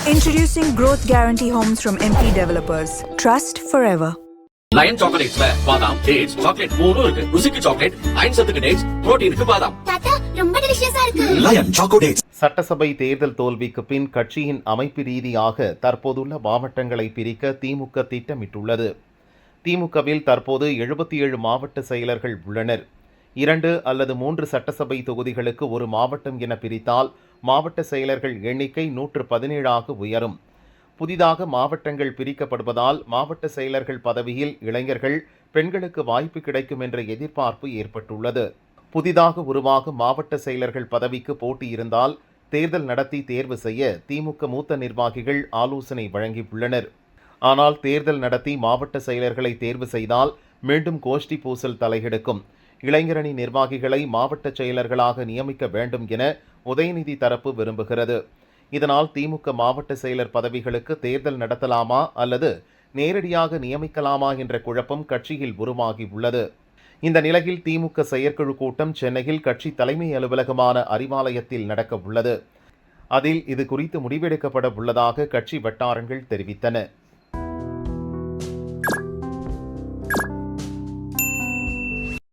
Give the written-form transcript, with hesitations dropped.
Introducing Growth Guarantee Homes from MP Developers. Trust forever. Lion சாக்லேட்ஸ்ல பாதாம், dates, chocolate மூணும் இருக்கு. ருசிக்கு சாக்லேட், அயன் சத்துக்கு டேட்ஸ், புரோட்டீனுக்கு பாதாம். தாத்தா ரொம்ப டெலிஷியஸா இருக்கு. Lion chocolates. சட்டசபை தேர்தல் தோல்விக்கு பின் கட்சியின் அமைப்பு ரீதியாக தற்போதுள்ள மாவட்டங்களை பிரிக்க திமுக திட்டமிட்டுள்ளது. திமுகவில் தற்போது 77 மாவட்ட செயலர்கள் உள்ளனர். 2 அல்லது 3 சட்டசபை தொகுதிகளுக்கு ஒரு மாவட்டம் என பிரித்தால் மாவட்ட செயலர்கள் எண்ணிக்கை 117ஆக உயரும். புதிதாக மாவட்டங்கள் பிரிக்கப்படுவதால் மாவட்ட செயலர்கள் பதவியில் இளைஞர்கள், பெண்களுக்கு வாய்ப்பு கிடைக்கும் என்ற எதிர்பார்ப்பு ஏற்பட்டுள்ளது. புதிதாக உருவாகும் மாவட்ட செயலர்கள் பதவிக்கு போட்டி இருந்தால் தேர்தல் நடத்தி தேர்வு செய்ய திமுக மூத்த நிர்வாகிகள் ஆலோசனை வழங்கியுள்ளனர். ஆனால் தேர்தல் நடத்தி மாவட்ட செயலர்களை தேர்வு செய்தால் மீண்டும் கோஷ்டி பூசல் தலையெடுக்கும். இளைஞரணி நிர்வாகிகளை மாவட்ட செயலர்களாக நியமிக்க வேண்டும் என உதயநிதி தரப்பு விரும்புகிறது. இதனால் திமுக மாவட்ட செயலர் பதவிகளுக்கு தேர்தல் நடத்தலாமா அல்லது நேரடியாக நியமிக்கலாமா என்ற குழப்பம் கட்சியில் உருவாகியுள்ளது. இந்த நிலையில் திமுக செயற்குழு கூட்டம் சென்னையில் கட்சி தலைமை அலுவலகமான அறிவாலயத்தில் நடக்க உள்ளது. அதில் இது குறித்து முடிவெடுக்கப்பட உள்ளதாக கட்சி வட்டாரங்கள் தெரிவித்தன.